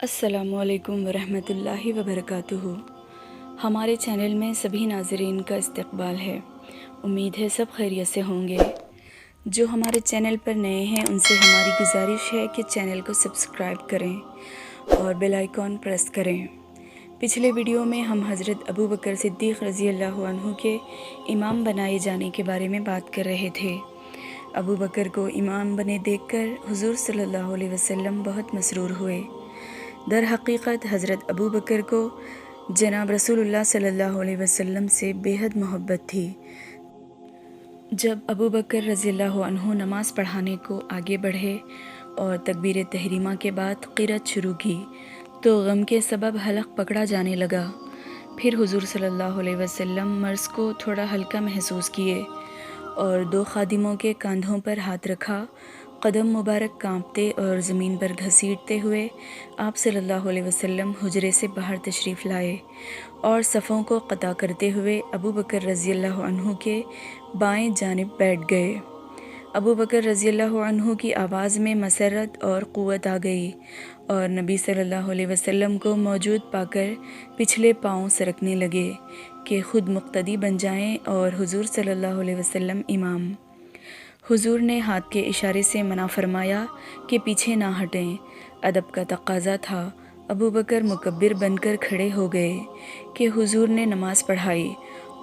السلام علیکم ورحمۃ اللہ وبرکاتہ۔ ہمارے چینل میں سبھی ناظرین کا استقبال ہے۔ امید ہے سب خیریت سے ہوں گے۔ جو ہمارے چینل پر نئے ہیں ان سے ہماری گزارش ہے کہ چینل کو سبسکرائب کریں اور بیل آئیکن پریس کریں۔ پچھلے ویڈیو میں ہم حضرت ابو بکر صدیق رضی اللہ عنہ کے امام بنائے جانے کے بارے میں بات کر رہے تھے۔ ابو بکر کو امام بنے دیکھ کر حضور صلی اللہ علیہ وسلم بہت مسرور ہوئے۔ در حقیقت حضرت ابو بکر کو جناب رسول اللہ صلی اللہ علیہ وسلم سے بے حد محبت تھی۔ جب ابو بکر رضی اللہ عنہ نماز پڑھانے کو آگے بڑھے اور تکبیر تحریمہ کے بعد قرأت شروع کی تو غم کے سبب حلق پکڑا جانے لگا۔ پھر حضور صلی اللہ علیہ وسلم مرض کو تھوڑا ہلکا محسوس کیے اور دو خادموں کے کاندھوں پر ہاتھ رکھا۔ قدم مبارک کانپتے اور زمین پر گھسیٹتے ہوئے آپ صلی اللہ علیہ وسلم حجرے سے باہر تشریف لائے اور صفوں کو قطع کرتے ہوئے ابو بکر رضی اللہ عنہ کے بائیں جانب بیٹھ گئے۔ ابو بکر رضی اللہ عنہ کی آواز میں مسرت اور قوت آ گئی اور نبی صلی اللہ علیہ وسلم کو موجود پا کر پچھلے پاؤں سرکنے لگے کہ خود مقتدی بن جائیں اور حضور صلی اللہ علیہ وسلم امام۔ حضور نے ہاتھ کے اشارے سے منع فرمایا کہ پیچھے نہ ہٹیں۔ ادب کا تقاضا تھا۔ ابو بکر مکبر بن کر کھڑے ہو گئے کہ حضور نے نماز پڑھائی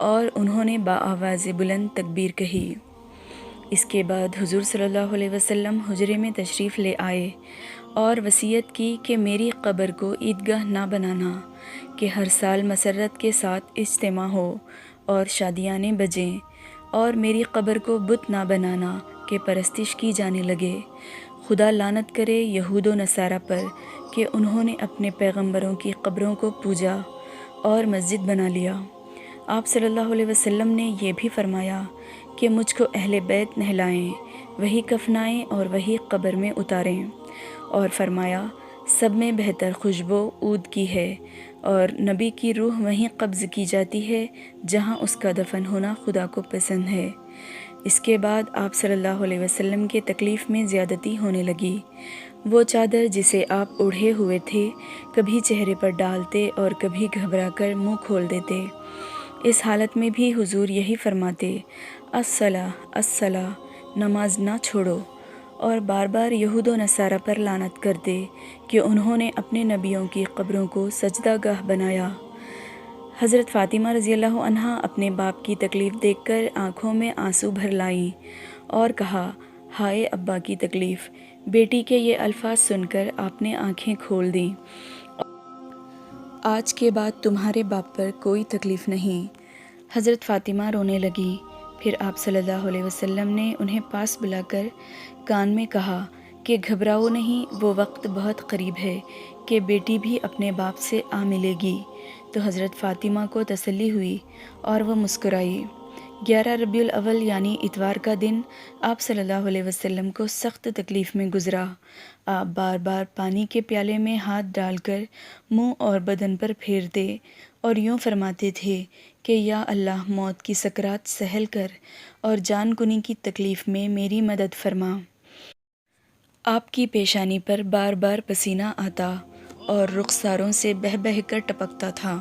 اور انہوں نے بآواز بلند تکبیر کہی۔ اس کے بعد حضور صلی اللہ علیہ وسلم حجرے میں تشریف لے آئے اور وصیت کی کہ میری قبر کو عیدگاہ نہ بنانا، کہ ہر سال مسرت کے ساتھ اجتماع ہو اور شادیانے بجیں، اور میری قبر کو بت نہ بنانا کہ پرستش کی جانے لگے۔ خدا لعنت کرے یہود و نصارہ پر کہ انہوں نے اپنے پیغمبروں کی قبروں کو پوجا اور مسجد بنا لیا۔ آپ صلی اللہ علیہ وسلم نے یہ بھی فرمایا کہ مجھ کو اہل بیت نہلائیں، وہی کفنائیں اور وہی قبر میں اتاریں، اور فرمایا سب میں بہتر خوشبو عود کی ہے اور نبی کی روح وہیں قبض کی جاتی ہے جہاں اس کا دفن ہونا خدا کو پسند ہے۔ اس کے بعد آپ صلی اللہ علیہ وسلم کے تکلیف میں زیادتی ہونے لگی۔ وہ چادر جسے آپ اوڑھے ہوئے تھے کبھی چہرے پر ڈالتے اور کبھی گھبرا کر منہ کھول دیتے۔ اس حالت میں بھی حضور یہی فرماتے، الصلاۃ الصلاۃ، نماز نہ چھوڑو، اور بار بار یہود و نصارہ پر لعنت کرتے کہ انہوں نے اپنے نبیوں کی قبروں کو سجدہ گاہ بنایا۔ حضرت فاطمہ رضی اللہ عنہا اپنے باپ کی تکلیف دیکھ کر آنکھوں میں آنسو بھر لائیں اور کہا، ہائے ابا کی تکلیف۔ بیٹی کے یہ الفاظ سن کر آپ نے آنکھیں کھول دیں، آج کے بعد تمہارے باپ پر کوئی تکلیف نہیں۔ حضرت فاطمہ رونے لگی۔ پھر آپ صلی اللہ علیہ وسلم نے انہیں پاس بلا کر کان میں کہا کہ گھبراؤ نہیں، وہ وقت بہت قریب ہے کہ بیٹی بھی اپنے باپ سے آ ملے گی۔ تو حضرت فاطمہ کو تسلی ہوئی اور وہ مسکرائی۔ 11 ربیع الاول یعنی اتوار کا دن آپ صلی اللہ علیہ وسلم کو سخت تکلیف میں گزرا۔ آپ بار بار پانی کے پیالے میں ہاتھ ڈال کر منہ اور بدن پر پھیرتے اور یوں فرماتے تھے کہ یا اللہ، موت کی سکرات سہل کر اور جان کنی کی تکلیف میں میری مدد فرما۔ آپ کی پیشانی پر بار بار پسینہ آتا اور رخساروں سے بہہ بہہ کر ٹپکتا تھا۔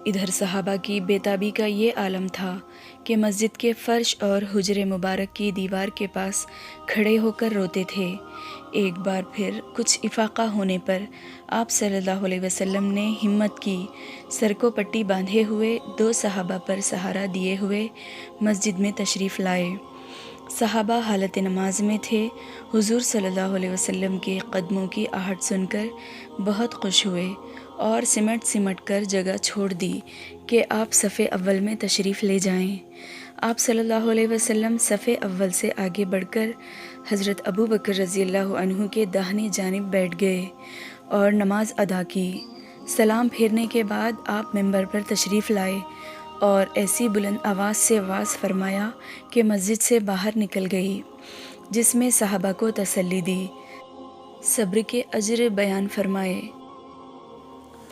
ادھر صحابہ کی بے تابی کا یہ عالم تھا کہ مسجد کے فرش اور حجر مبارک کی دیوار کے پاس کھڑے ہو کر روتے تھے۔ ایک بار پھر کچھ افاقہ ہونے پر آپ صلی اللہ علیہ وسلم نے ہمت کی، سر کو پٹی باندھے ہوئے 2 صحابہ پر سہارا دیے ہوئے مسجد میں تشریف لائے۔ صحابہ حالت نماز میں تھے۔ حضور صلی اللہ علیہ وسلم کے قدموں کی آہٹ سن کر بہت خوش ہوئے اور سمٹ کر جگہ چھوڑ دی کہ آپ صف اول میں تشریف لے جائیں۔ آپ صلی اللہ علیہ وسلم صف اول سے آگے بڑھ کر حضرت ابو بکر رضی اللہ عنہ کے داہنی جانب بیٹھ گئے اور نماز ادا کی۔ سلام پھیرنے کے بعد آپ ممبر پر تشریف لائے اور ایسی بلند آواز سے وعظ فرمایا کہ مسجد سے باہر نکل گئی، جس میں صحابہ کو تسلی دی، صبر کے اجر بیان فرمائے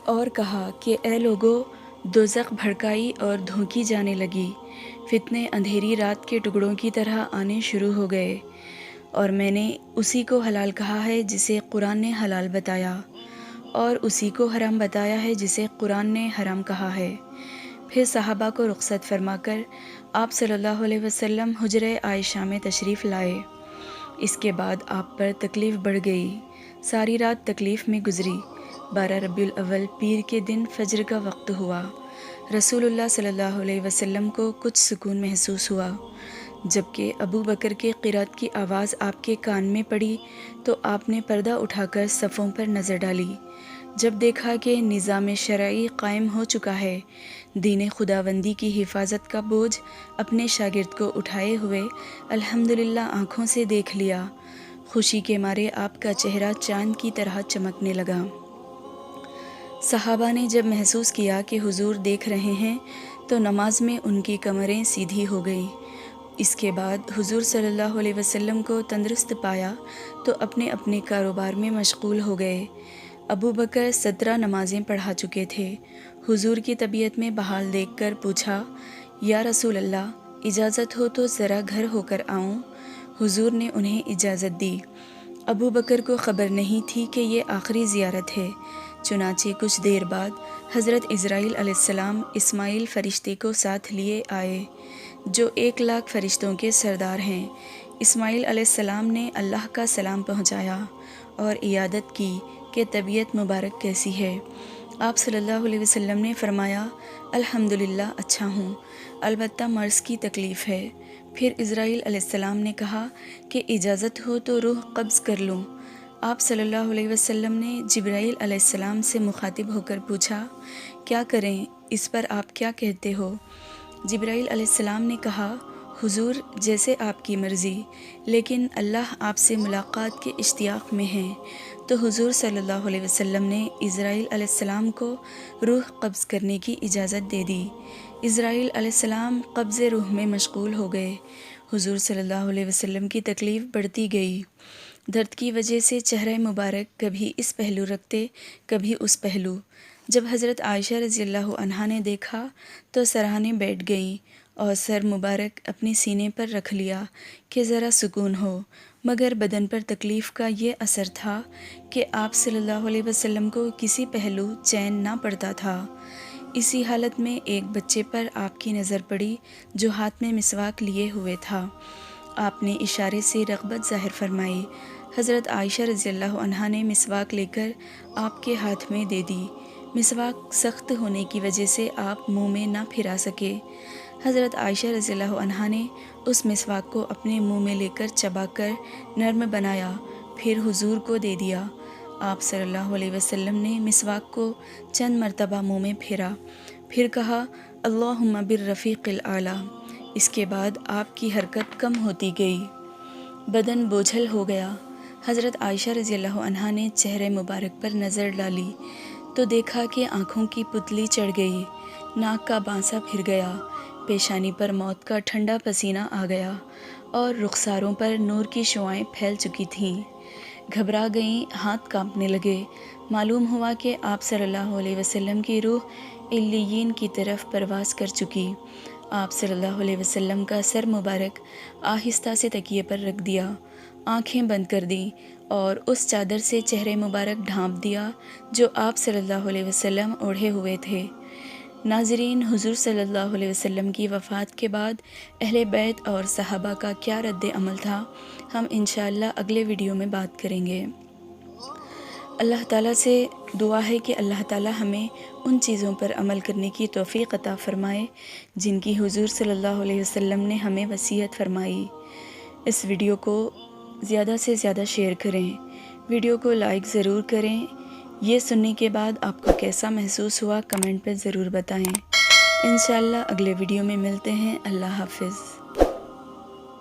اور کہا کہ اے لوگو، دوزخ بھڑکائی اور دھونکی جانے لگی، فتنے اندھیری رات کے ٹکڑوں کی طرح آنے شروع ہو گئے، اور میں نے اسی کو حلال کہا ہے جسے قرآن نے حلال بتایا، اور اسی کو حرام بتایا ہے جسے قرآن نے حرام کہا ہے۔ پھر صحابہ کو رخصت فرما کر آپ صلی اللہ علیہ وسلم حجرہ عائشہ میں تشریف لائے۔ اس کے بعد آپ پر تکلیف بڑھ گئی، ساری رات تکلیف میں گزری۔ 12 ربیع الاول پیر کے دن فجر کا وقت ہوا۔ رسول اللہ صلی اللہ علیہ وسلم کو کچھ سکون محسوس ہوا۔ جبکہ ابو بکر کے قرأت کی آواز آپ کے کان میں پڑی تو آپ نے پردہ اٹھا کر صفوں پر نظر ڈالی۔ جب دیکھا کہ نظام شرعی قائم ہو چکا ہے، دین خداوندی کی حفاظت کا بوجھ اپنے شاگرد کو اٹھائے ہوئے الحمدللہ آنکھوں سے دیکھ لیا، خوشی کے مارے آپ کا چہرہ چاند کی طرح چمکنے لگا۔ صحابہ نے جب محسوس کیا کہ حضور دیکھ رہے ہیں تو نماز میں ان کی کمریں سیدھی ہو گئیں۔ اس کے بعد حضور صلی اللہ علیہ وسلم کو تندرست پایا تو اپنے اپنے کاروبار میں مشغول ہو گئے۔ ابو بکر 17 نمازیں پڑھا چکے تھے۔ حضور کی طبیعت میں بحال دیکھ کر پوچھا، یا رسول اللہ، اجازت ہو تو ذرا گھر ہو کر آؤں؟ حضور نے انہیں اجازت دی۔ ابو بکر کو خبر نہیں تھی کہ یہ آخری زیارت ہے، چنانچہ کچھ دیر بعد حضرت اسرائیل علیہ السلام اسماعیل فرشتے کو ساتھ لیے آئے، جو 1,00,000 فرشتوں کے سردار ہیں۔ اسماعیل علیہ السلام نے اللہ کا سلام پہنچایا اور عیادت کی کہ طبیعت مبارک کیسی ہے۔ آپ صلی اللہ علیہ وسلم نے فرمایا، الحمدللہ اچھا ہوں، البتہ مرض کی تکلیف ہے۔ پھر اسرائیل علیہ السلام نے کہا کہ اجازت ہو تو روح قبض کر لوں۔ آپ صلی اللہ علیہ وسلم نے جبرائیل علیہ السلام سے مخاطب ہو کر پوچھا، کیا کریں، اس پر آپ کیا کہتے ہو؟ جبرائیل علیہ السلام نے کہا، حضور جیسے آپ کی مرضی، لیکن اللہ آپ سے ملاقات کے اشتیاق میں ہیں۔ تو حضور صلی اللہ علیہ وسلم نے اسرائیل علیہ السلام کو روح قبض کرنے کی اجازت دے دی۔ اسرائیل علیہ السلام قبض روح میں مشغول ہو گئے۔ حضور صلی اللہ علیہ وسلم کی تکلیف بڑھتی گئی۔ درد کی وجہ سے چہرہ مبارک کبھی اس پہلو رکھتے کبھی اس پہلو۔ جب حضرت عائشہ رضی اللہ عنہا نے دیکھا تو سراہنے بیٹھ گئیں اور سر مبارک اپنے سینے پر رکھ لیا کہ ذرا سکون ہو، مگر بدن پر تکلیف کا یہ اثر تھا کہ آپ صلی اللہ علیہ وسلم کو کسی پہلو چین نہ پڑتا تھا۔ اسی حالت میں ایک بچے پر آپ کی نظر پڑی جو ہاتھ میں مسواک لیے ہوئے تھا۔ آپ نے اشارے سے رغبت ظاہر فرمائی۔ حضرت عائشہ رضی اللہ عنہا نے مسواک لے کر آپ کے ہاتھ میں دے دی۔ مسواک سخت ہونے کی وجہ سے آپ منہ میں نہ پھرا سکے۔ حضرت عائشہ رضی اللہ عنہا نے اس مسواک کو اپنے منہ میں لے کر چبا کر نرم بنایا، پھر حضور کو دے دیا۔ آپ صلی اللہ علیہ وسلم نے مسواک کو چند مرتبہ منہ میں پھیرا، پھر کہا، اللہم بالرفیق الاعلی۔ اس کے بعد آپ کی حرکت کم ہوتی گئی، بدن بوجھل ہو گیا۔ حضرت عائشہ رضی اللہ عنہا نے چہرے مبارک پر نظر ڈالی تو دیکھا کہ آنکھوں کی پتلی چڑھ گئی، ناک کا بانسا پھر گیا، پیشانی پر موت کا ٹھنڈا پسینہ آ گیا اور رخساروں پر نور کی شعاعیں پھیل چکی تھیں۔ گھبرا گئیں، ہاتھ کانپنے لگے۔ معلوم ہوا کہ آپ صلی اللہ علیہ وسلم کی روح علیین کی طرف پرواز کر چکی۔ آپ صلی اللہ علیہ وسلم کا سر مبارک آہستہ سے تکیے پر رکھ دیا، آنکھیں بند کر دیں اور اس چادر سے چہرے مبارک ڈھانپ دیا جو آپ صلی اللہ علیہ وسلم اوڑھے ہوئے تھے۔ ناظرین، حضور صلی اللہ علیہ وسلم کی وفات کے بعد اہل بیت اور صحابہ کا کیا رد عمل تھا، ہم انشاءاللہ اگلے ویڈیو میں بات کریں گے۔ اللہ تعالیٰ سے دعا ہے کہ اللہ تعالیٰ ہمیں ان چیزوں پر عمل کرنے کی توفیق عطا فرمائے جن کی حضور صلی اللہ علیہ وسلم نے ہمیں وصیت فرمائی۔ اس ویڈیو کو زیادہ سے زیادہ شیئر کریں، ویڈیو کو لائک ضرور کریں۔ یہ سننے کے بعد آپ کو کیسا محسوس ہوا کمنٹ پہ ضرور بتائیں۔ انشاءاللہ اگلے ویڈیو میں ملتے ہیں۔ اللہ حافظ۔